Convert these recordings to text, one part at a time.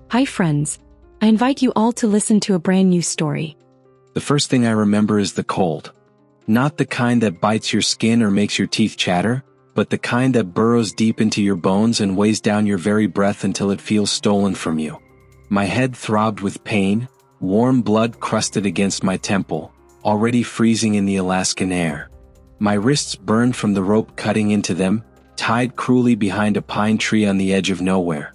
Hi friends. I invite you all to listen to a brand new story. The first thing I remember is the cold. Not the kind that bites your skin or makes your teeth chatter, but the kind that burrows deep into your bones and weighs down your very breath until it feels stolen from you. My head throbbed with pain, warm blood crusted against my temple, already freezing in the Alaskan air. My wrists burned from the rope cutting into them, tied cruelly behind a pine tree on the edge of nowhere.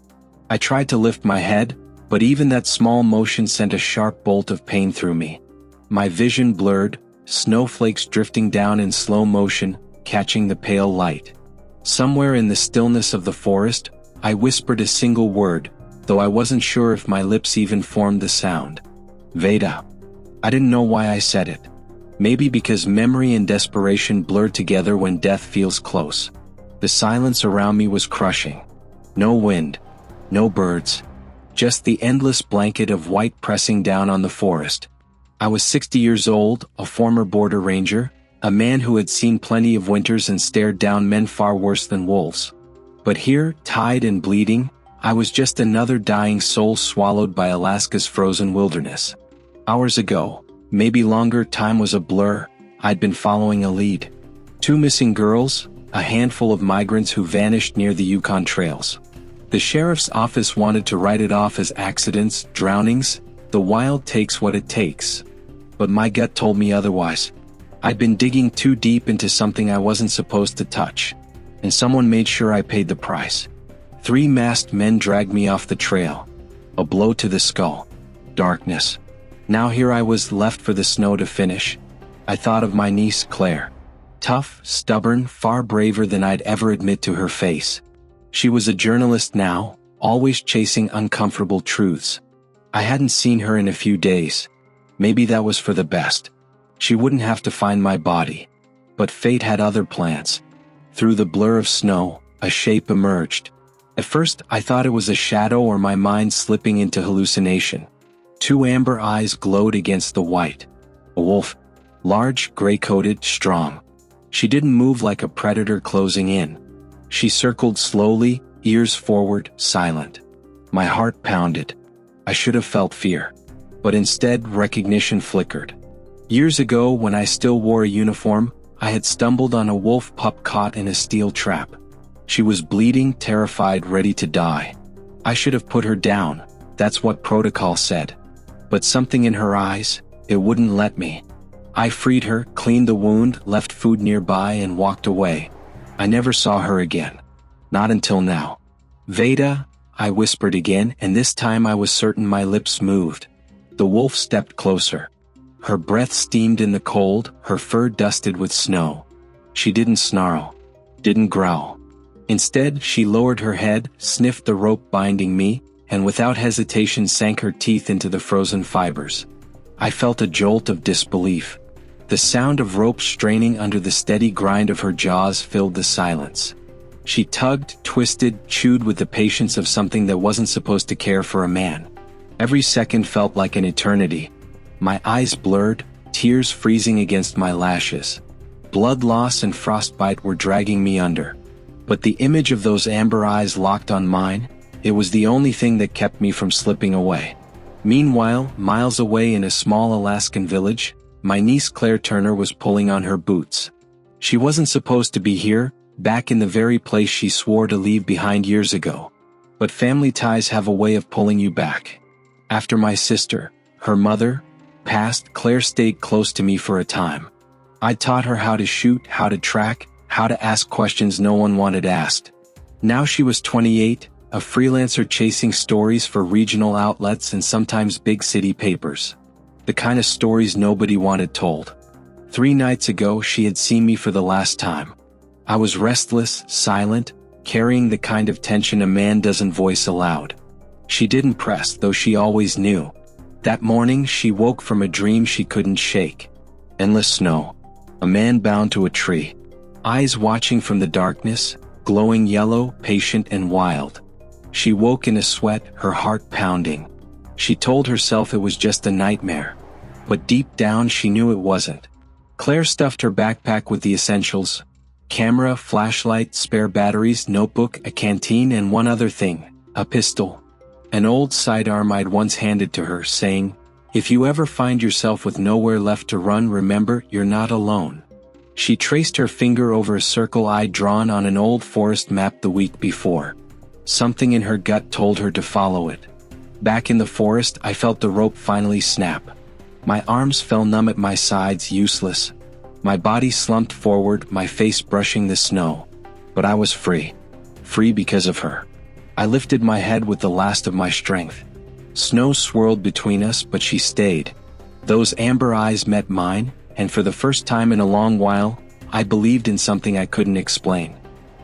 I tried to lift my head, but even that small motion sent a sharp bolt of pain through me. My vision blurred, snowflakes drifting down in slow motion, catching the pale light. Somewhere in the stillness of the forest, I whispered a single word, though I wasn't sure if my lips even formed the sound. Veda. I didn't know why I said it. Maybe because memory and desperation blurred together when death feels close. The silence around me was crushing. No wind. No birds. Just the endless blanket of white pressing down on the forest. I was 60 years old, a former border ranger, a man who had seen plenty of winters and stared down men far worse than wolves. But here, tied and bleeding, I was just another dying soul swallowed by Alaska's frozen wilderness. Hours ago, maybe longer, time was a blur. I'd been following a lead. 2 missing girls, a handful of migrants who vanished near the Yukon trails. The sheriff's office wanted to write it off as accidents, drownings. The wild takes what it takes. But my gut told me otherwise. I'd been digging too deep into something I wasn't supposed to touch. And someone made sure I paid the price. 3 masked men dragged me off the trail. A blow to the skull. Darkness. Now here I was left for the snow to finish. I thought of my niece Claire. Tough, stubborn, far braver than I'd ever admit to her face. She was a journalist now, always chasing uncomfortable truths. I hadn't seen her in a few days. Maybe that was for the best. She wouldn't have to find my body. But fate had other plans. Through the blur of snow, a shape emerged. At first, I thought it was a shadow or my mind slipping into hallucination. 2 amber eyes glowed against the white. A wolf. Large, gray-coated, strong. She didn't move like a predator closing in. She circled slowly, ears forward, silent. My heart pounded. I should have felt fear. But instead, recognition flickered. Years ago, when I still wore a uniform, I had stumbled on a wolf pup caught in a steel trap. She was bleeding, terrified, ready to die. I should have put her down, that's what protocol said. But something in her eyes, it wouldn't let me. I freed her, cleaned the wound, left food nearby and walked away. I never saw her again. Not until now. Veda, I whispered again, and this time I was certain my lips moved. The wolf stepped closer. Her breath steamed in the cold, her fur dusted with snow. She didn't snarl. Didn't growl. Instead, she lowered her head, sniffed the rope binding me, and without hesitation sank her teeth into the frozen fibers. I felt a jolt of disbelief. The sound of rope straining under the steady grind of her jaws filled the silence. She tugged, twisted, chewed with the patience of something that wasn't supposed to care for a man. Every second felt like an eternity. My eyes blurred, tears freezing against my lashes. Blood loss and frostbite were dragging me under. But the image of those amber eyes locked on mine, it was the only thing that kept me from slipping away. Meanwhile, miles away in a small Alaskan village, my niece Claire Turner was pulling on her boots. She wasn't supposed to be here, back in the very place she swore to leave behind years ago. But family ties have a way of pulling you back. After my sister, her mother, passed, Claire stayed close to me for a time. I taught her how to shoot, how to track, how to ask questions no one wanted asked. Now she was 28, a freelancer chasing stories for regional outlets and sometimes big city papers. The kind of stories nobody wanted told. 3 nights ago she had seen me for the last time. I was restless, silent, carrying the kind of tension a man doesn't voice aloud. She didn't press, though she always knew. That morning she woke from a dream she couldn't shake. Endless snow. A man bound to a tree. Eyes watching from the darkness, glowing yellow, patient and wild. She woke in a sweat, her heart pounding. She told herself it was just a nightmare. But deep down she knew it wasn't. Claire stuffed her backpack with the essentials. Camera, flashlight, spare batteries, notebook, a canteen and one other thing, a pistol. An old sidearm I'd once handed to her, saying, "If you ever find yourself with nowhere left to run, remember, you're not alone." She traced her finger over a circle I'd drawn on an old forest map the week before. Something in her gut told her to follow it. Back in the forest, I felt the rope finally snap. My arms fell numb at my sides, useless. My body slumped forward, my face brushing the snow. But I was free. Free because of her. I lifted my head with the last of my strength. Snow swirled between us, but she stayed. Those amber eyes met mine, and for the first time in a long while, I believed in something I couldn't explain.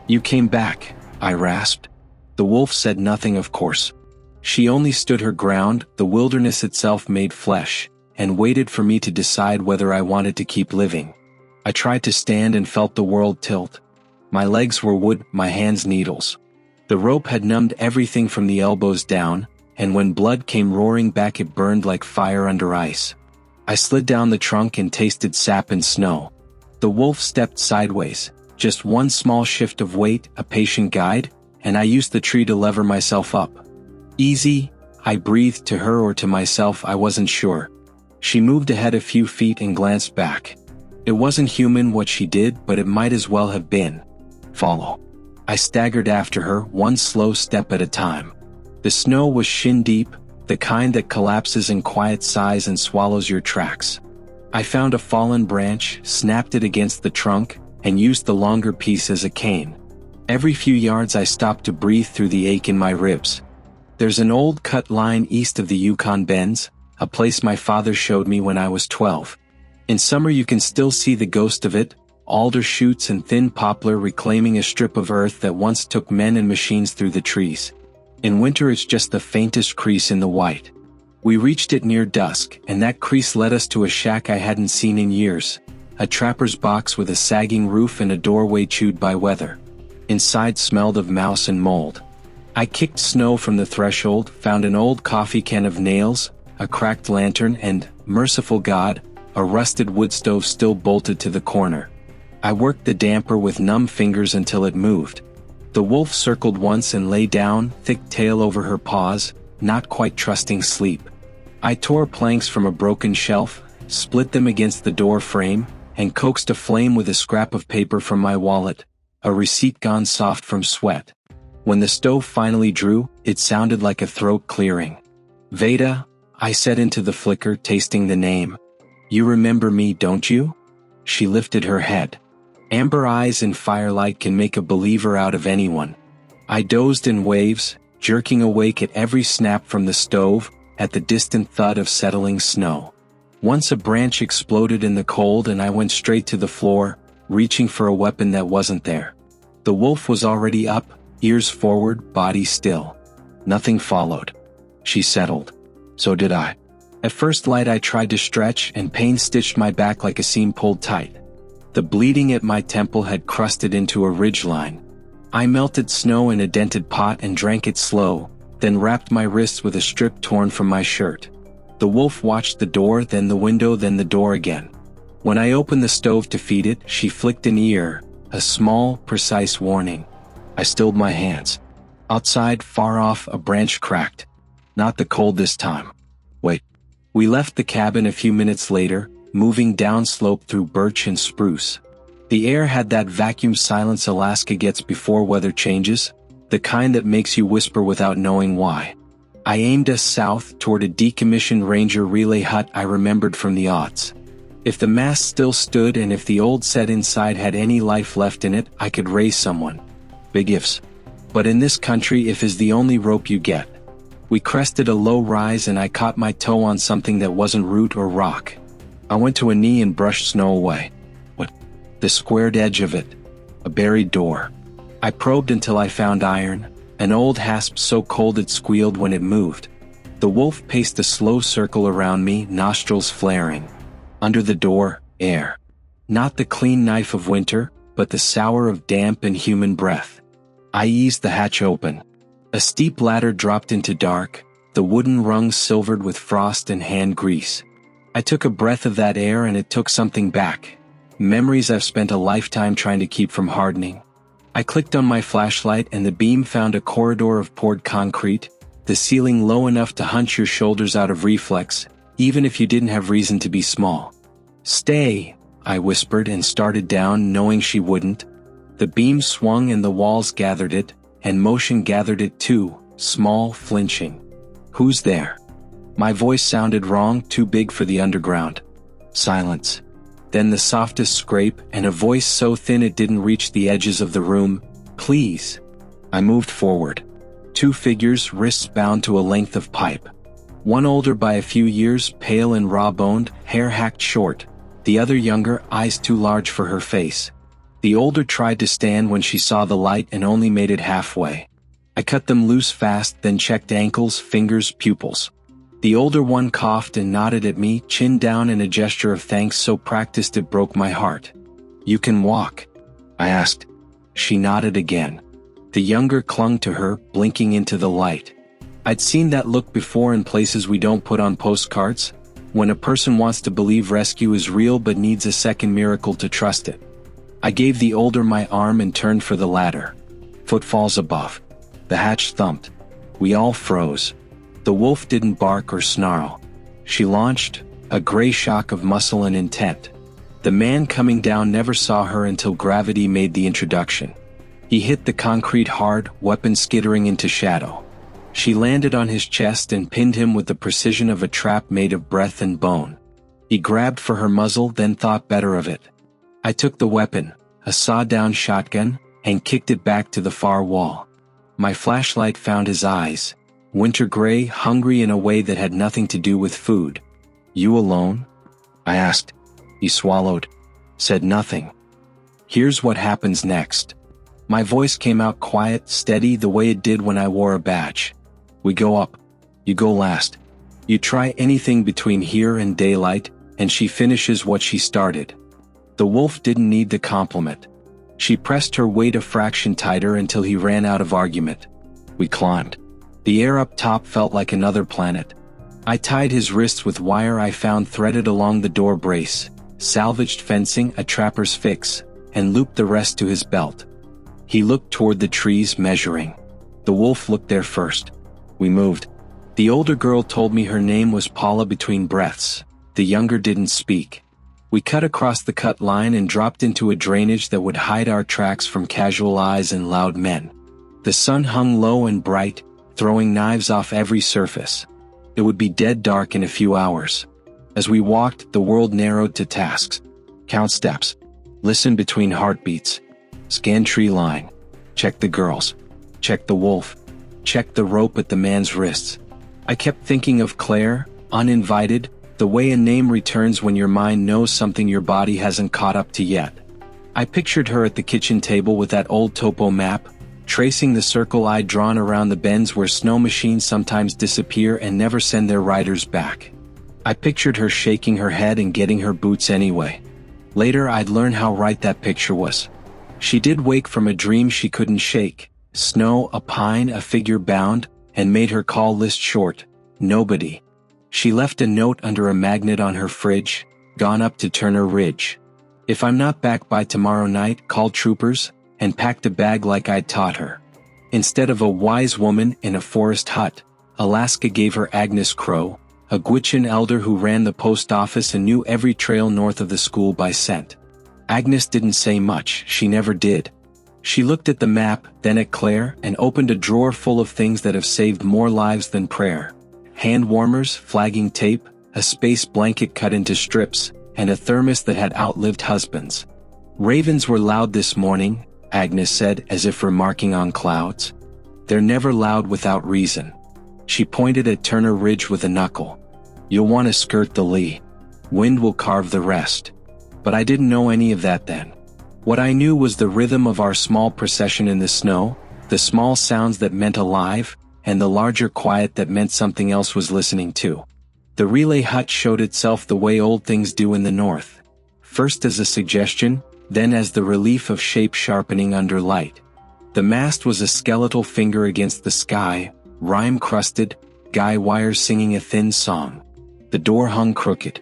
"You came back," I rasped. The wolf said nothing, of course. She only stood her ground, the wilderness itself made flesh, and waited for me to decide whether I wanted to keep living. I tried to stand and felt the world tilt. My legs were wood, my hands needles. The rope had numbed everything from the elbows down, and when blood came roaring back it burned like fire under ice. I slid down the trunk and tasted sap and snow. The wolf stepped sideways, just one small shift of weight, a patient guide, and I used the tree to lever myself up. "Easy," I breathed to her, or to myself, I wasn't sure. She moved ahead a few feet and glanced back. It wasn't human what she did, but it might as well have been. "Follow." I staggered after her, one slow step at a time. The snow was shin-deep, the kind that collapses in quiet sighs and swallows your tracks. I found a fallen branch, snapped it against the trunk, and used the longer piece as a cane. Every few yards I stopped to breathe through the ache in my ribs. There's an old cut line east of the Yukon Bends, a place my father showed me when I was 12. In summer you can still see the ghost of it, alder shoots and thin poplar reclaiming a strip of earth that once took men and machines through the trees. In winter it's just the faintest crease in the white. We reached it near dusk, and that crease led us to a shack I hadn't seen in years, a trapper's box with a sagging roof and a doorway chewed by weather. Inside smelled of mouse and mold. I kicked snow from the threshold, found an old coffee can of nails, a cracked lantern, and, merciful God, a rusted wood stove still bolted to the corner. I worked the damper with numb fingers until it moved. The wolf circled once and lay down, thick tail over her paws, not quite trusting sleep. I tore planks from a broken shelf, split them against the door frame, and coaxed a flame with a scrap of paper from my wallet, a receipt gone soft from sweat. When the stove finally drew, it sounded like a throat clearing. "Veda," I said into the flicker, tasting the name. "You remember me, don't you?" She lifted her head. Amber eyes in firelight can make a believer out of anyone. I dozed in waves, jerking awake at every snap from the stove, at the distant thud of settling snow. Once a branch exploded in the cold and I went straight to the floor, reaching for a weapon that wasn't there. The wolf was already up, ears forward, body still. Nothing followed. She settled. So did I. At first light I tried to stretch, and pain stitched my back like a seam pulled tight. The bleeding at my temple had crusted into a ridgeline. I melted snow in a dented pot and drank it slow, then wrapped my wrists with a strip torn from my shirt. The wolf watched the door, then the window, then the door again. When I opened the stove to feed it, she flicked an ear, a small, precise warning. I stilled my hands. Outside, far off, a branch cracked. Not the cold this time. Wait. We left the cabin a few minutes later, moving downslope through birch and spruce. The air had that vacuum silence Alaska gets before weather changes, the kind that makes you whisper without knowing why. I aimed us south toward a decommissioned ranger relay hut I remembered from the aughts. If the mast still stood and if the old set inside had any life left in it, I could raise someone. Big ifs. But in this country, if is the only rope you get. We crested a low rise and I caught my toe on something that wasn't root or rock. I went to a knee and brushed snow away. What? The squared edge of it. A buried door. I probed until I found iron, an old hasp so cold it squealed when it moved. The wolf paced a slow circle around me, nostrils flaring. Under the door, air. Not the clean knife of winter, but the sour of damp and human breath. I eased the hatch open. A steep ladder dropped into dark, the wooden rungs silvered with frost and hand grease. I took a breath of that air and it took something back. Memories I've spent a lifetime trying to keep from hardening. I clicked on my flashlight and the beam found a corridor of poured concrete, the ceiling low enough to hunch your shoulders out of reflex, even if you didn't have reason to be small. "Stay," I whispered and started down, knowing she wouldn't. The beam swung and the walls gathered it, and motion gathered it too, small, flinching. "Who's there?" My voice sounded wrong, too big for the underground. Silence. Then the softest scrape, and a voice so thin it didn't reach the edges of the room. "Please." I moved forward. Two figures, wrists bound to a length of pipe. One older by a few years, pale and raw-boned, hair hacked short. The other younger, eyes too large for her face. The older tried to stand when she saw the light and only made it halfway. I cut them loose fast, then checked ankles, fingers, pupils. The older one coughed and nodded at me, chin down in a gesture of thanks so practiced it broke my heart. "You can walk?" I asked. She nodded again. The younger clung to her, blinking into the light. I'd seen that look before in places we don't put on postcards, when a person wants to believe rescue is real but needs a second miracle to trust it. I gave the older my arm and turned for the ladder. Footfalls above. The hatch thumped. We all froze. The wolf didn't bark or snarl. She launched, a gray shock of muscle and intent. The man coming down never saw her until gravity made the introduction. He hit the concrete hard, weapon skittering into shadow. She landed on his chest and pinned him with the precision of a trap made of breath and bone. He grabbed for her muzzle, then thought better of it. I took the weapon, a saw-down shotgun, and kicked it back to the far wall. My flashlight found his eyes, winter gray, hungry in a way that had nothing to do with food. "You alone?" I asked. He swallowed. Said nothing. "Here's what happens next." My voice came out quiet, steady, the way it did when I wore a badge. "We go up. You go last. You try anything between here and daylight, and she finishes what she started." The wolf didn't need the compliment. She pressed her weight a fraction tighter until he ran out of argument. We climbed. The air up top felt like another planet. I tied his wrists with wire I found threaded along the door brace, salvaged fencing, a trapper's fix, and looped the rest to his belt. He looked toward the trees, measuring. The wolf looked there first. We moved. The older girl told me her name was Paula between breaths. The younger didn't speak. We cut across the cut line and dropped into a drainage that would hide our tracks from casual eyes and loud men. The sun hung low and bright, throwing knives off every surface. It would be dead dark in a few hours. As we walked, the world narrowed to tasks. Count steps. Listen between heartbeats. Scan tree line. Check the girls. Check the wolf. Check the rope at the man's wrists. I kept thinking of Claire, uninvited, the way a name returns when your mind knows something your body hasn't caught up to yet. I pictured her at the kitchen table with that old topo map, tracing the circle I'd drawn around the bends where snow machines sometimes disappear and never send their riders back. I pictured her shaking her head and getting her boots anyway. Later I'd learn how right that picture was. She did wake from a dream she couldn't shake. Snow, a pine, a figure bound, and made her call list short. Nobody. She left a note under a magnet on her fridge, gone up to Turner Ridge. If I'm not back by tomorrow night, call troopers, and packed a bag like I'd taught her. Instead of a wise woman in a forest hut, Alaska gave her Agnes Crow, a Gwich'in elder who ran the post office and knew every trail north of the school by scent. Agnes didn't say much, she never did. She looked at the map, then at Claire, and opened a drawer full of things that have saved more lives than prayer. Hand warmers, flagging tape, a space blanket cut into strips, and a thermos that had outlived husbands. "Ravens were loud this morning," Agnes said, as if remarking on clouds. "They're never loud without reason." She pointed at Turner Ridge with a knuckle. "You'll want to skirt the lee. Wind will carve the rest." But I didn't know any of that then. What I knew was the rhythm of our small procession in the snow, the small sounds that meant alive, and the larger quiet that meant something else was listening too. The relay hut showed itself the way old things do in the north. First as a suggestion, then as the relief of shape sharpening under light. The mast was a skeletal finger against the sky, rime-crusted, guy wires singing a thin song. The door hung crooked.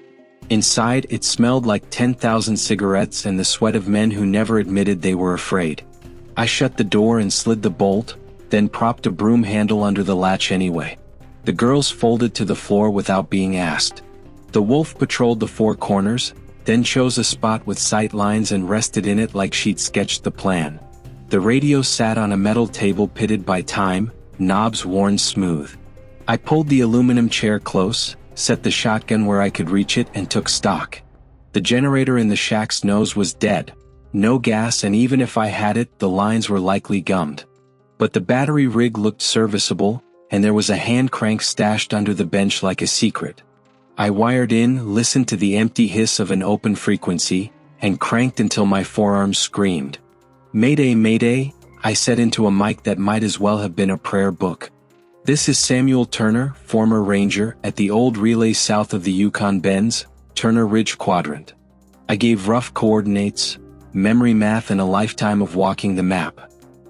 Inside, it smelled like 10,000 cigarettes and the sweat of men who never admitted they were afraid. I shut the door and slid the bolt, then propped a broom handle under the latch anyway. The girls folded to the floor without being asked. The wolf patrolled the four corners, then chose a spot with sight lines and rested in it like she'd sketched the plan. The radio sat on a metal table pitted by time, knobs worn smooth. I pulled the aluminum chair close, set the shotgun where I could reach it, and took stock. The generator in the shack's nose was dead. No gas, and even if I had it, the lines were likely gummed. But the battery rig looked serviceable, and there was a hand crank stashed under the bench like a secret. I wired in, listened to the empty hiss of an open frequency, and cranked until my forearms screamed. "Mayday, mayday," I said into a mic that might as well have been a prayer book. "This is Samuel Turner, former ranger, at the old relay south of the Yukon Bends, Turner Ridge Quadrant." I gave rough coordinates, memory math, and a lifetime of walking the map.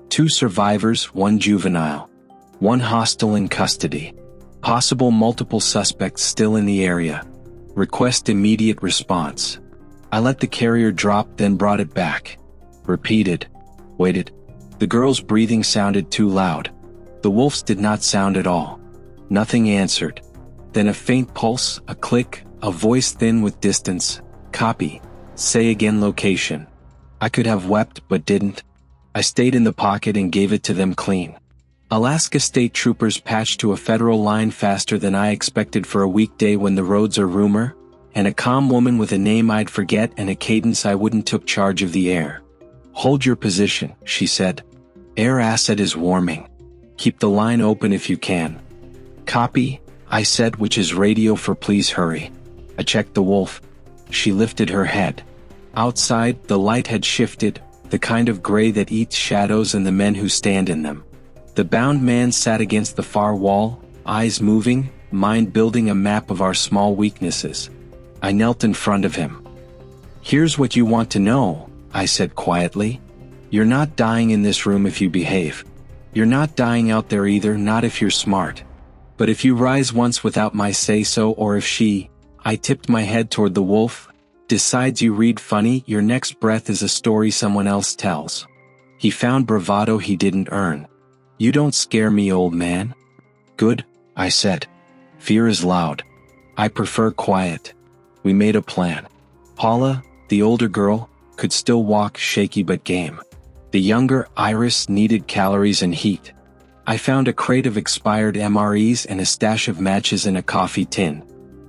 2 survivors, 1 juvenile. 1 hostile in custody. Possible multiple suspects still in the area. Request immediate response. I let the carrier drop, then brought it back. Repeated. Waited. The girl's breathing sounded too loud. The wolf's did not sound at all. Nothing answered. Then a faint pulse, a click, a voice thin with distance. "Copy. Say again location." I could have wept but didn't. I stayed in the pocket and gave it to them clean. Alaska state troopers patched to a federal line faster than I expected for a weekday when the roads are rumor, and a calm woman with a name I'd forget and a cadence I wouldn't took charge of the air. "Hold your position," she said. "Air asset is warming. Keep the line open if you can." "Copy," I said, which is radio for please hurry. I checked the wolf. She lifted her head. Outside, the light had shifted, the kind of gray that eats shadows and the men who stand in them. The bound man sat against the far wall, eyes moving, mind building a map of our small weaknesses. I knelt in front of him. "Here's what you want to know," I said quietly. "You're not dying in this room if you behave. You're not dying out there either, not if you're smart. But if you rise once without my say-so, or if she," I tipped my head toward the wolf, "decides you read funny, your next breath is a story someone else tells." He found bravado he didn't earn. "You don't scare me, old man." "Good," I said. "Fear is loud. I prefer quiet." We made a plan. Paula, the older girl, could still walk, shaky but game. The younger, Iris, needed calories and heat. I found a crate of expired MREs and a stash of matches in a coffee tin.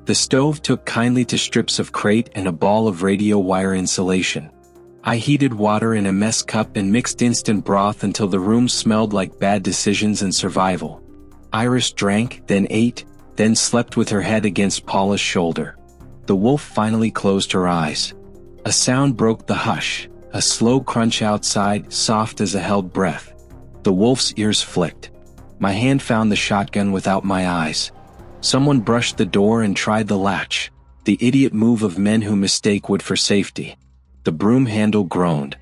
The stove took kindly to strips of crate and a ball of radio wire insulation. I heated water in a mess cup and mixed instant broth until the room smelled like bad decisions and survival. Iris drank, then ate, then slept with her head against Paula's shoulder. The wolf finally closed her eyes. A sound broke the hush, a slow crunch outside, soft as a held breath. The wolf's ears flicked. My hand found the shotgun without my eyes. Someone brushed the door and tried the latch, the idiot move of men who mistake wood for safety. The broom handle groaned.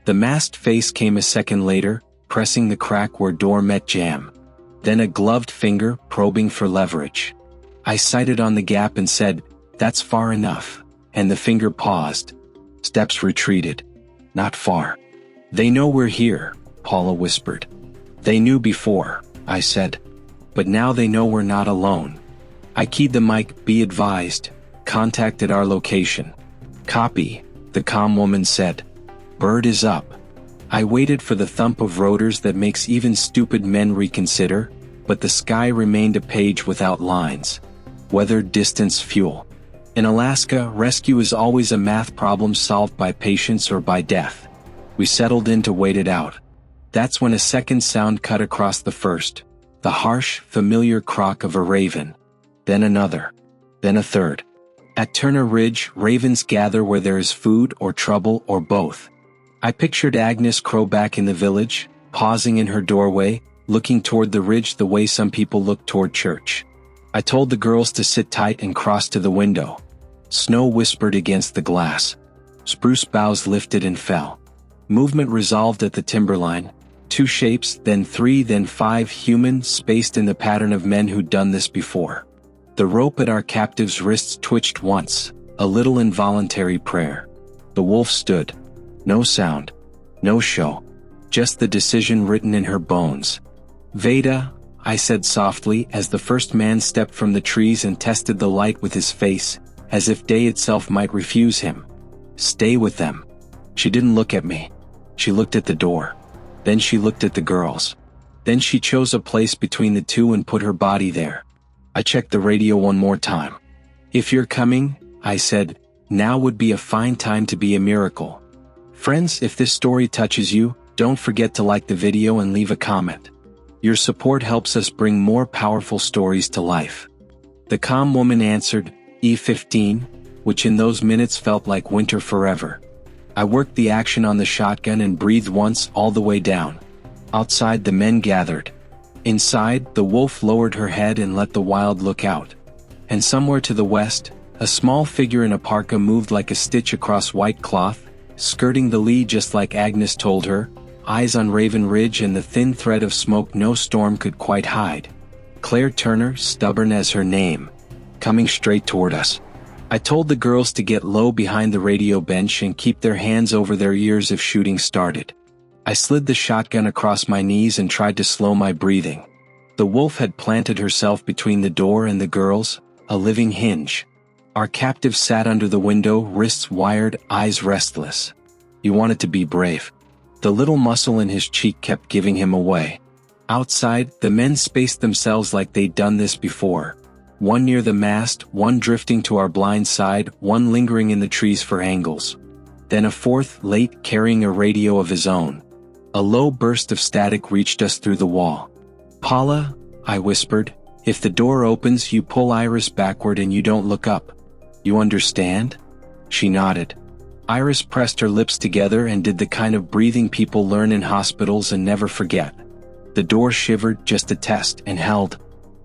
The masked face came a second later, pressing the crack where door met jamb. Then a gloved finger, probing for leverage. I sighted on the gap and said, "That's far enough," and the finger paused. Steps retreated. "Not far." "They know we're here," Paula whispered. "They knew before," I said. "But now they know we're not alone." I keyed the mic. "Be advised. Contacted our location." "Copy," the calm woman said. "Bird is up." I waited for the thump of rotors that makes even stupid men reconsider, but the sky remained a page without lines. Weather, distance, fuel. In Alaska, rescue is always a math problem solved by patience or by death. We settled in to wait it out. That's when a second sound cut across the first, the harsh, familiar croak of a raven. Then another. Then a third. At Turner Ridge, ravens gather where there is food or trouble or both. I pictured Agnes Crow back in the village, pausing in her doorway, looking toward the ridge the way some people look toward church. I told the girls to sit tight and cross to the window. Snow whispered against the glass. Spruce boughs lifted and fell. Movement resolved at the timberline. 2 shapes, then 3, then 5, human, spaced in the pattern of men who'd done this before. The rope at our captive's wrists twitched once, a little involuntary prayer. The wolf stood. No sound. No show. Just the decision written in her bones. Veda, I said softly as the first man stepped from the trees and tested the light with his face, as if day itself might refuse him. Stay with them. She didn't look at me. She looked at the door. Then she looked at the girls. Then she chose a place between the two and put her body there. I checked the radio one more time. If you're coming, I said, now would be a fine time to be a miracle. Friends, if this story touches you, don't forget to like the video and leave a comment. Your support helps us bring more powerful stories to life. The calm woman answered, E15, which in those minutes felt like winter forever. I worked the action on the shotgun and breathed once all the way down. Outside the men gathered. Inside, the wolf lowered her head and let the wild look out. And somewhere to the west, a small figure in a parka moved like a stitch across white cloth, skirting the lee just like Agnes told her, eyes on Raven Ridge and the thin thread of smoke no storm could quite hide. Claire Turner, stubborn as her name, coming straight toward us. I told the girls to get low behind the radio bench and keep their hands over their ears if shooting started. I slid the shotgun across my knees and tried to slow my breathing. The wolf had planted herself between the door and the girls, a living hinge. Our captive sat under the window, wrists wired, eyes restless. He wanted to be brave. The little muscle in his cheek kept giving him away. Outside, the men spaced themselves like they'd done this before. One near the mast, one drifting to our blind side, one lingering in the trees for angles. Then a fourth, late, carrying a radio of his own. A low burst of static reached us through the wall. Paula, I whispered, if the door opens you pull Iris backward and you don't look up. You understand? She nodded. Iris pressed her lips together and did the kind of breathing people learn in hospitals and never forget. The door shivered, just a test, and held.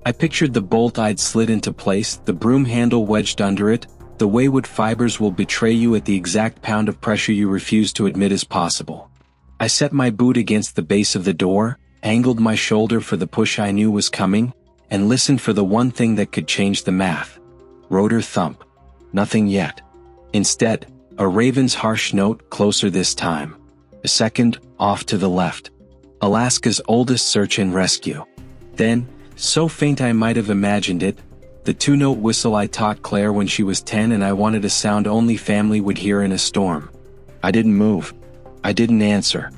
I pictured the bolt I'd slid into place, the broom handle wedged under it. The wayward fibers will betray you at the exact pound of pressure you refuse to admit is possible. I set my boot against the base of the door, angled my shoulder for the push I knew was coming, and listened for the one thing that could change the math. Rotor thump. Nothing yet. Instead, a raven's harsh note, closer this time. A second, off to the left. Alaska's oldest search and rescue. Then, so faint I might have imagined it, the two-note whistle I taught Claire when she was 10 and I wanted a sound only family would hear in a storm. I didn't move. I didn't answer.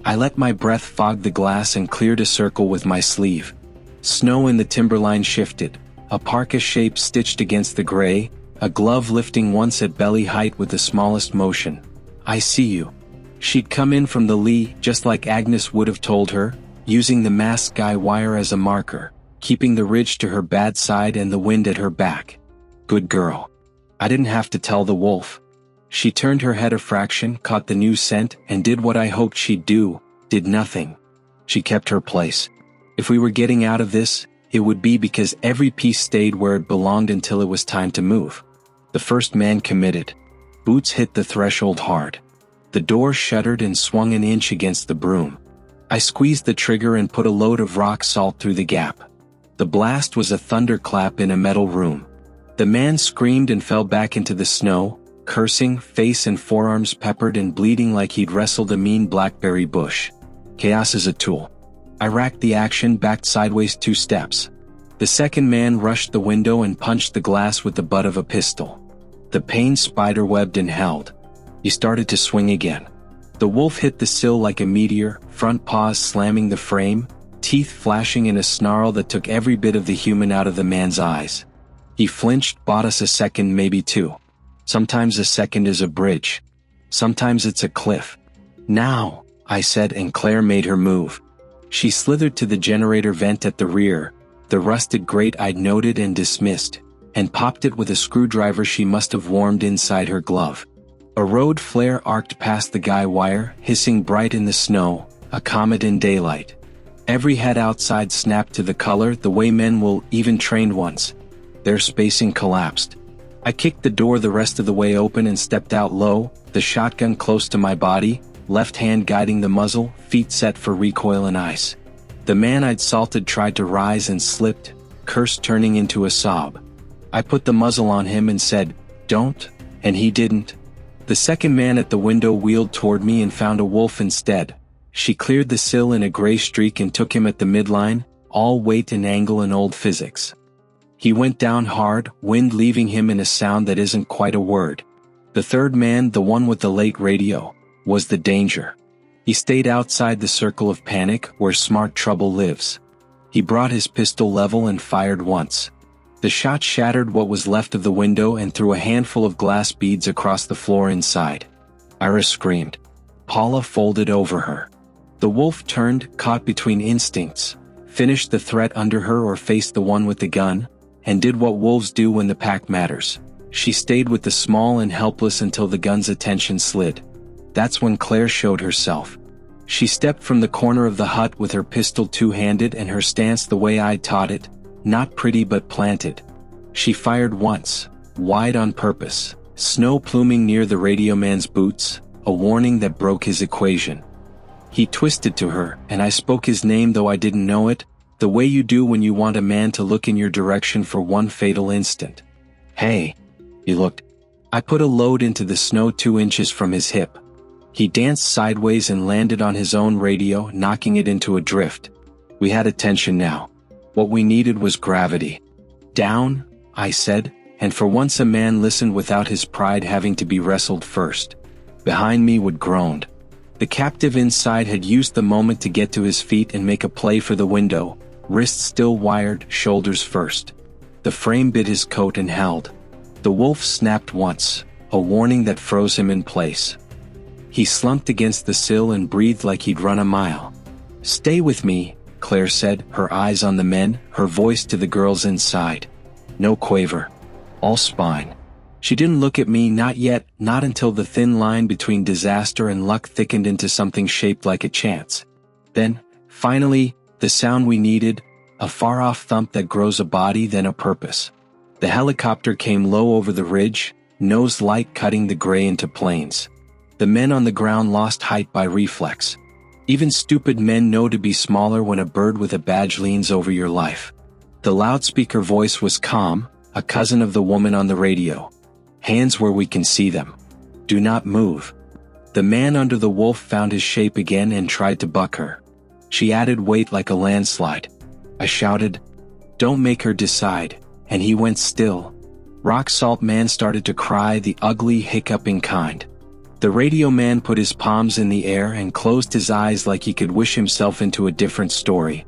I let my breath fog the glass and cleared a circle with my sleeve. Snow in the timberline shifted, a parka shape stitched against the gray, a glove lifting once at belly height with the smallest motion. I see you. She'd come in from the lee, just like Agnes would have told her, using the mast guy wire as a marker, keeping the ridge to her bad side and the wind at her back. Good girl. I didn't have to tell the wolf. She turned her head a fraction, caught the new scent, and did what I hoped she'd do, did nothing. She kept her place. If we were getting out of this, it would be because every piece stayed where it belonged until it was time to move. The first man committed. Boots hit the threshold hard. The door shuddered and swung an inch against the broom. I squeezed the trigger and put a load of rock salt through the gap. The blast was a thunderclap in a metal room. The man screamed and fell back into the snow, cursing, face and forearms peppered and bleeding like he'd wrestled a mean blackberry bush. Chaos is a tool. I racked the action, backed sideways 2 steps. The second man rushed the window and punched the glass with the butt of a pistol. The pane spiderwebbed and held. He started to swing again. The wolf hit the sill like a meteor, front paws slamming the frame, teeth flashing in a snarl that took every bit of the human out of the man's eyes. He flinched, bought us a second, maybe 2. Sometimes a second is a bridge. Sometimes it's a cliff. Now, I said, and Claire made her move. She slithered to the generator vent at the rear, the rusted grate I'd noted and dismissed, and popped it with a screwdriver she must have warmed inside her glove. A road flare arced past the guy wire, hissing bright in the snow, a comet in daylight. Every head outside snapped to the color the way men will, even trained ones. Their spacing collapsed. I kicked the door the rest of the way open and stepped out low, the shotgun close to my body, left hand guiding the muzzle, feet set for recoil and ice. The man I'd salted tried to rise and slipped, curse turning into a sob. I put the muzzle on him and said, "Don't," and he didn't. The second man at the window wheeled toward me and found a wolf instead, She cleared the sill in a gray streak and took him at the midline, all weight and angle and old physics. He went down hard, wind leaving him in a sound that isn't quite a word. The third man, the one with the late radio, was the danger. He stayed outside the circle of panic where smart trouble lives. He brought his pistol level and fired once. The shot shattered what was left of the window and threw a handful of glass beads across the floor inside. Iris screamed. Paula folded over her. The wolf turned, caught between instincts, finished the threat under her or faced the one with the gun, and did what wolves do when the pack matters. She stayed with the small and helpless until the gun's attention slid. That's when Claire showed herself. She stepped from the corner of the hut with her pistol two-handed and her stance the way I taught it, not pretty but planted. She fired once, wide on purpose, snow pluming near the radio man's boots, a warning that broke his equation. He twisted to her, and I spoke his name though I didn't know it, the way you do when you want a man to look in your direction for one fatal instant. Hey! He looked. I put a load into the snow 2 inches from his hip. He danced sideways and landed on his own radio, knocking it into a drift. We had attention now. What we needed was gravity. Down, I said, and for once a man listened without his pride having to be wrestled first. Behind me Wood groaned. The captive inside had used the moment to get to his feet and make a play for the window, wrists still wired, shoulders first. The frame bit his coat and held. The wolf snapped once, a warning that froze him in place. He slumped against the sill and breathed like he'd run a mile. Stay with me, Claire said, her eyes on the men, her voice to the girls inside. No quaver. All spine. She didn't look at me, not yet, not until the thin line between disaster and luck thickened into something shaped like a chance. Then, finally, the sound we needed, a far-off thump that grows a body then a purpose. The helicopter came low over the ridge, nose light cutting the gray into planes. The men on the ground lost height by reflex. Even stupid men know to be smaller when a bird with a badge leans over your life. The loudspeaker voice was calm, a cousin of the woman on the radio. Hands where we can see them. Do not move. The man under the wolf found his shape again and tried to buck her. She added weight like a landslide. I shouted, "Don't make her decide," and he went still. Rock Salt Man started to cry, the ugly, hiccuping kind. The radio man put his palms in the air and closed his eyes like he could wish himself into a different story.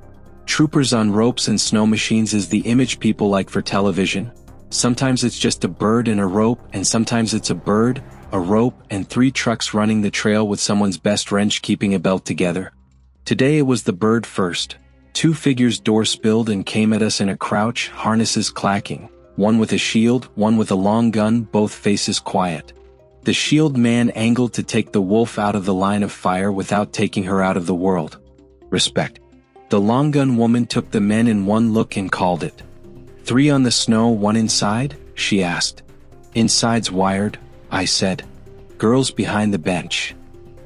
Troopers on ropes and snow machines is the image people like for television. Sometimes it's just a bird and a rope, and sometimes it's a bird, a rope, and 3 trucks running the trail with someone's best wrench keeping a belt together. Today it was the bird first. 2 figures door spilled and came at us in a crouch, harnesses clacking. One with a shield, one with a long gun, both faces quiet. The shield man angled to take the wolf out of the line of fire without taking her out of the world. Respect. The long gun woman took the men in one look and called it. 3 on the snow, 1 inside? She asked. Inside's wired, I said. Girls behind the bench.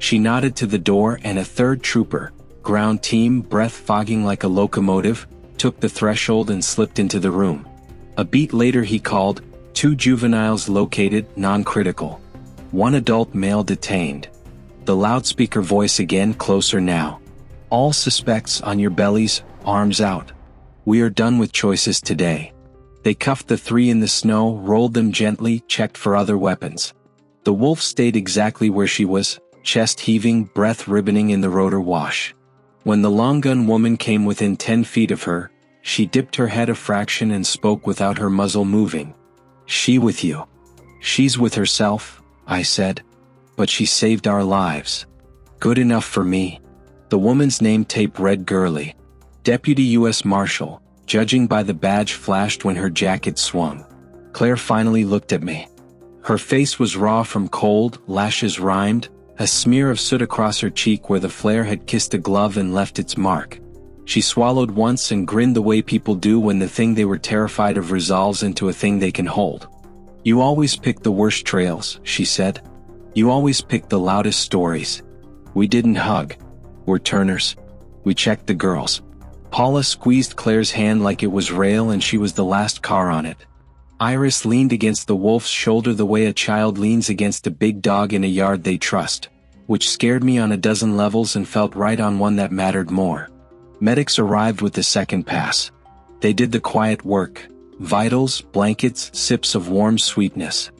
She nodded to the door and a 3rd trooper, ground team, breath fogging like a locomotive, took the threshold and slipped into the room. A beat later he called, 2 juveniles located, non-critical. 1 adult male detained. The loudspeaker voice again, closer now. All suspects on your bellies, arms out. We are done with choices today. They cuffed the 3 in the snow, rolled them gently, checked for other weapons. The wolf stayed exactly where she was, chest heaving, breath ribboning in the rotor wash. When the long gun woman came within 10 feet of her, she dipped her head a fraction and spoke without her muzzle moving. She with you. She's with herself, I said. But she saved our lives. Good enough for me. The woman's name tape read Gurley. Deputy U.S. Marshal, judging by the badge flashed when her jacket swung. Claire finally looked at me. Her face was raw from cold, lashes rhymed, a smear of soot across her cheek where the flare had kissed a glove and left its mark. She swallowed once and grinned the way people do when the thing they were terrified of resolves into a thing they can hold. You always pick the worst trails, she said. You always pick the loudest stories. We didn't hug. We're turners. We checked the girls. Paula squeezed Claire's hand like it was rail and she was the last car on it. Iris leaned against the wolf's shoulder the way a child leans against a big dog in a yard they trust. which scared me on a dozen levels and felt right on one that mattered more. Medics arrived with the second pass. They did the quiet work: vitals, blankets, sips of warm sweetness.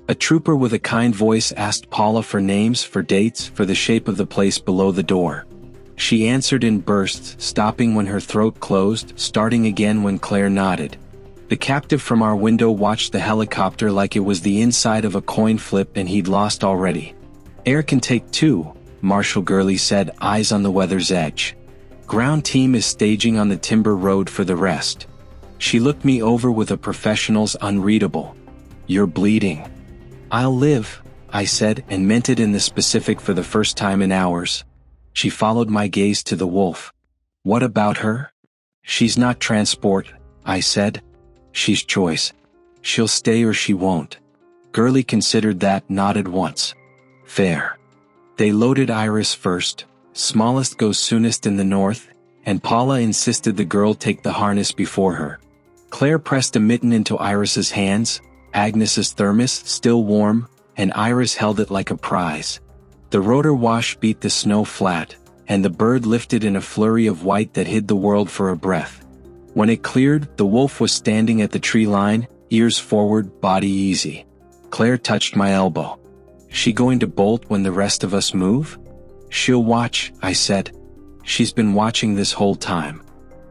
A trooper with a kind voice asked Paula for names, for dates, for the shape of the place below the door. She answered in bursts, stopping when her throat closed, starting again when Claire nodded. The captive from our window watched the helicopter like it was the inside of a coin flip and he'd lost already. "Air can take two," Marshal Gurley said, eyes on the weather's edge. "Ground team is staging on the timber road for the rest." She looked me over with a professional's unreadable, "You're bleeding." "I'll live," I said, and meant it in the specific for the first time in hours. She followed my gaze to the wolf. "What about her?" "She's not transport," I said. "She's choice. She'll stay or she won't." Gurley considered that, nodded once. "Fair." They loaded Iris first. Smallest goes soonest in the north, and Paula insisted the girl take the harness before her. Claire pressed a mitten into Iris's hands, Agnes's thermos still warm, and Iris held it like a prize. The rotor wash beat the snow flat, and the bird lifted in a flurry of white that hid the world for a breath. When it cleared, the wolf was standing at the tree line, ears forward, body easy. Claire touched my elbow. "She going to bolt when the rest of us move?" "She'll watch," I said. "She's been watching this whole time."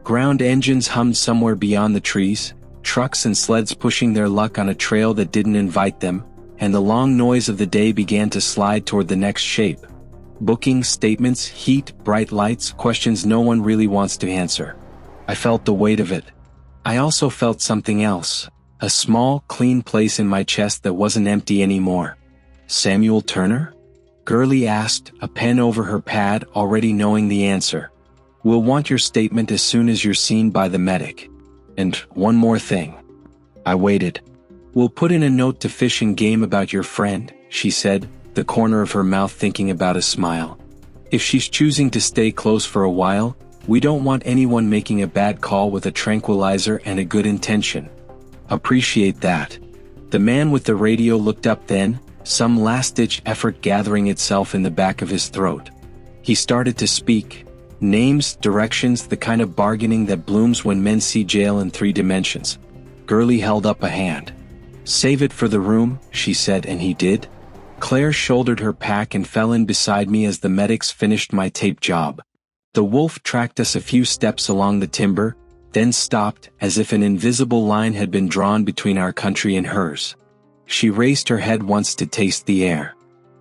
Ground engines hummed somewhere beyond the trees, trucks and sleds pushing their luck on a trail that didn't invite them, and the long noise of the day began to slide toward the next shape. Bookings, statements, heat, bright lights, questions no one really wants to answer. I felt the weight of it. I also felt something else, a small, clean place in my chest that wasn't empty anymore. "Samuel Turner?" Gurley asked, a pen over her pad, already knowing the answer. "We'll want your statement as soon as you're seen by the medic. And one more thing." I waited. "We'll put in a note to Fish and Game about your friend," she said, the corner of her mouth thinking about a smile. "If she's choosing to stay close for a while, we don't want anyone making a bad call with a tranquilizer and a good intention." "Appreciate that." The man with the radio looked up then, some last-ditch effort gathering itself in the back of his throat. He started to speak. Names, directions, the kind of bargaining that blooms when men see jail in 3 dimensions. Gurley held up a hand. "Save it for the room," she said, and he did. Claire shouldered her pack and fell in beside me as the medics finished my tape job. The wolf tracked us a few steps along the timber, then stopped, as if an invisible line had been drawn between our country and hers. She raised her head once to taste the air.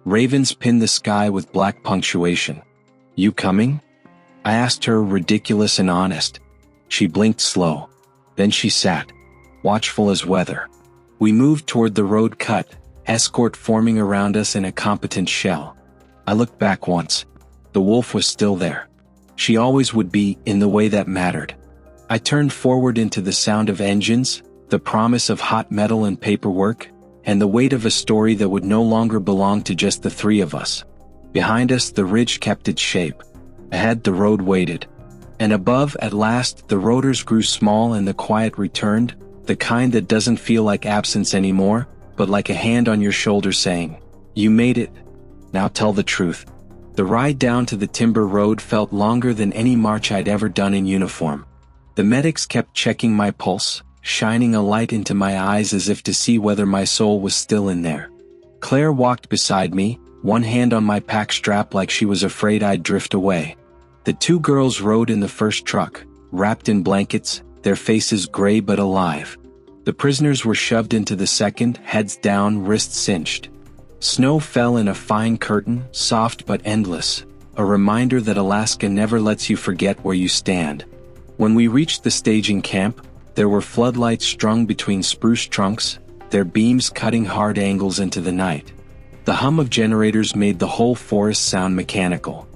Ravens pinned the sky with black punctuation. "You coming?" I asked her, ridiculous and honest. She blinked slow. Then she sat, watchful as weather. We moved toward the road cut, escort forming around us in a competent shell. I looked back once. The wolf was still there. She always would be, in the way that mattered. I turned forward into the sound of engines, the promise of hot metal and paperwork, and the weight of a story that would no longer belong to just the 3 of us. Behind us, the ridge kept its shape. Ahead, the road waited. And above, at last, the rotors grew small and the quiet returned, the kind that doesn't feel like absence anymore, but like a hand on your shoulder saying, "You made it. Now tell the truth." The ride down to the timber road felt longer than any march I'd ever done in uniform. The medics kept checking my pulse, shining a light into my eyes as if to see whether my soul was still in there. Claire walked beside me, one hand on my pack strap like she was afraid I'd drift away. The 2 girls rode in the first truck, wrapped in blankets, their faces gray but alive. The prisoners were shoved into the second, heads down, wrists cinched. Snow fell in a fine curtain, soft but endless, a reminder that Alaska never lets you forget where you stand. When we reached the staging camp, there were floodlights strung between spruce trunks, their beams cutting hard angles into the night. The hum of generators made the whole forest sound mechanical.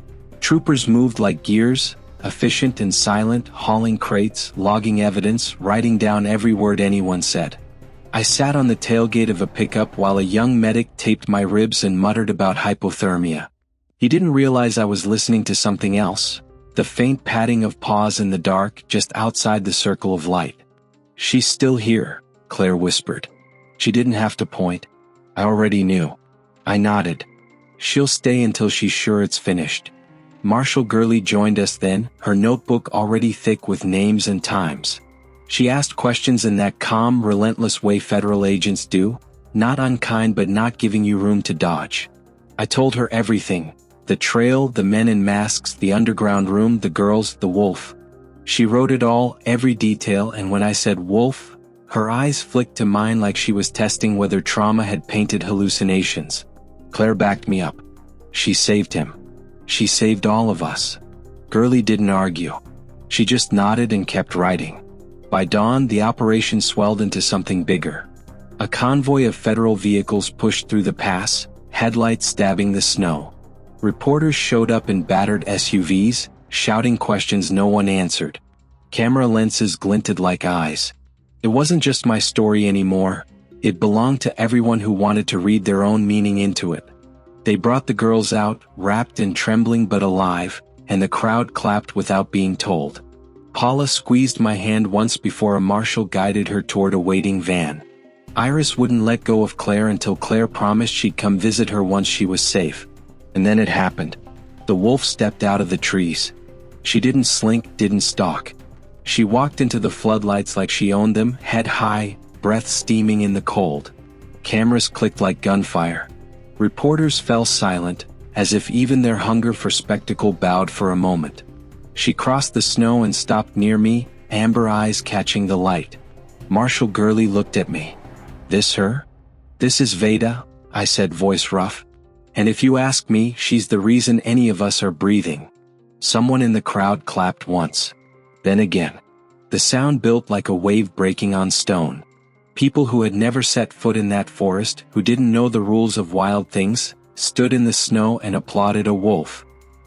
Troopers moved like gears, efficient and silent, hauling crates, logging evidence, writing down every word anyone said. I sat on the tailgate of a pickup while a young medic taped my ribs and muttered about hypothermia. He didn't realize I was listening to something else, the faint padding of paws in the dark just outside the circle of light. "She's still here," Claire whispered. She didn't have to point. I already knew. I nodded. She'll stay until she's sure it's finished. Marshall Gurley joined us then, her notebook already thick with names and times. She asked questions in that calm, relentless way federal agents do, not unkind but not giving you room to dodge. I told her everything: the trail, the men in masks, the underground room, the girls, the wolf. She wrote it all, every detail, and when I said wolf, her eyes flicked to mine like she was testing whether trauma had painted hallucinations. Claire backed me up. She saved him. She saved all of us. Gurley didn't argue. She just nodded and kept writing. By dawn, the operation swelled into something bigger. A convoy of federal vehicles pushed through the pass, headlights stabbing the snow. Reporters showed up in battered SUVs, shouting questions no one answered. Camera lenses glinted like eyes. It wasn't just my story anymore. It belonged to everyone who wanted to read their own meaning into it. They brought the girls out, wrapped and trembling but alive, and the crowd clapped without being told. Paula squeezed my hand once before a marshal guided her toward a waiting van. Iris wouldn't let go of Claire until Claire promised she'd come visit her once she was safe. And then it happened. The wolf stepped out of the trees. She didn't slink, didn't stalk. She walked into the floodlights like she owned them, head high, breath steaming in the cold. Cameras clicked like gunfire. Reporters fell silent, as if even their hunger for spectacle bowed for a moment. She crossed the snow and stopped near me, amber eyes catching the light. Marshall Gurley looked at me. "This her? This is Veda," I said, voice rough. "And if you ask me, she's the reason any of us are breathing." Someone in the crowd clapped once. Then again. The sound built like a wave breaking on stone. People who had never set foot in that forest, who didn't know the rules of wild things, stood in the snow and applauded a wolf.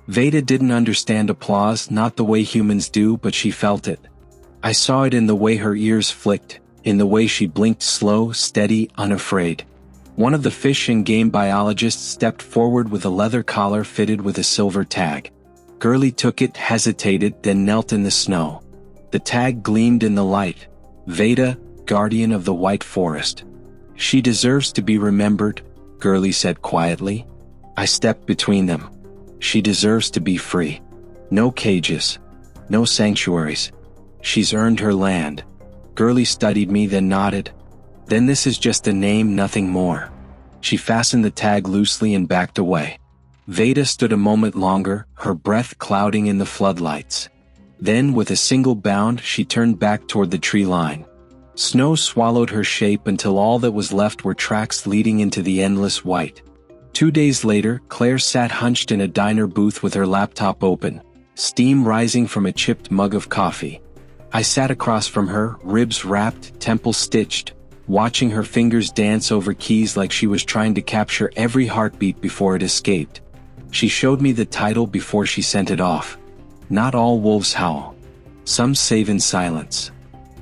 Veda didn't understand applause, not the way humans do, but she felt it. I saw it in the way her ears flicked, in the way she blinked slow, steady, unafraid. One of the fish and game biologists stepped forward with a leather collar fitted with a silver tag. Gurley took it, hesitated, then knelt in the snow. The tag gleamed in the light. Veda, guardian of the white forest. "She deserves to be remembered," Gurley said quietly. I stepped between them. "She deserves to be free. No cages. No sanctuaries. She's earned her land." Gurley studied me, then nodded. "Then this is just a name, nothing more." She fastened the tag loosely and backed away. Veda stood a moment longer, her breath clouding in the floodlights. Then, with a single bound, she turned back toward the tree line. Snow swallowed her shape until all that was left were tracks leading into the endless white. 2 days later, Claire sat hunched in a diner booth with her laptop open, steam rising from a chipped mug of coffee. I sat across from her, ribs wrapped, temples stitched, watching her fingers dance over keys like she was trying to capture every heartbeat before it escaped. She showed me the title before she sent it off. "Not All Wolves Howl. Some Save in Silence."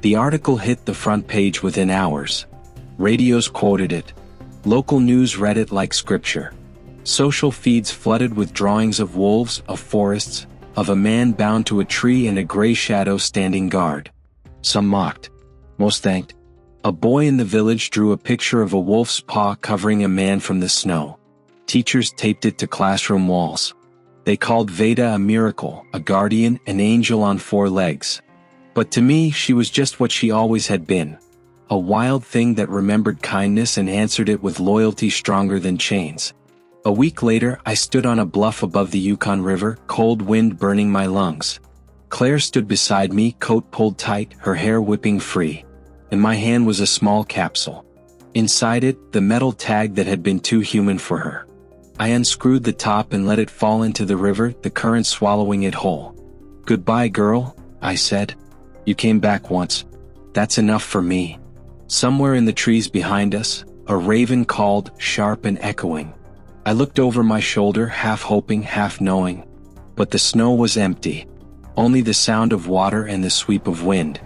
The article hit the front page within hours. Radios quoted it. Local news read it like scripture. Social feeds flooded with drawings of wolves, of forests, of a man bound to a tree and a gray shadow standing guard. Some mocked. Most thanked. A boy in the village drew a picture of a wolf's paw covering a man from the snow. Teachers taped it to classroom walls. They called Veda a miracle, a guardian, an angel on 4 legs. But to me, she was just what she always had been. A wild thing that remembered kindness and answered it with loyalty stronger than chains. A week later, I stood on a bluff above the Yukon River, cold wind burning my lungs. Claire stood beside me, coat pulled tight, her hair whipping free. In my hand was a small capsule. Inside it, the metal tag that had been too human for her. I unscrewed the top and let it fall into the river, the current swallowing it whole. "Goodbye, girl," I said. "You came back once. That's enough for me." Somewhere in the trees behind us, a raven called, sharp and echoing. I looked over my shoulder, half hoping, half knowing. But the snow was empty. Only the sound of water and the sweep of wind.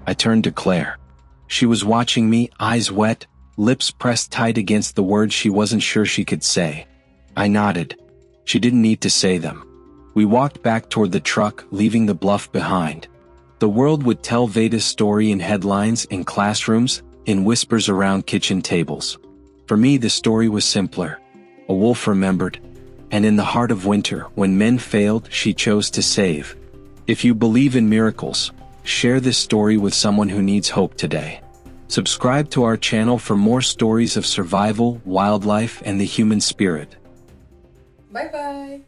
I turned to Claire. She was watching me, eyes wet, lips pressed tight against the words she wasn't sure she could say. I nodded. She didn't need to say them. We walked back toward the truck, leaving the bluff behind. The world would tell Veda's story in headlines, in classrooms, in whispers around kitchen tables. For me, the story was simpler. A wolf remembered, And in the heart of winter, when men failed, she chose to save. If you believe in miracles, share this story with someone who needs hope today. Subscribe to our channel for more stories of survival, wildlife, and the human spirit. Bye-bye!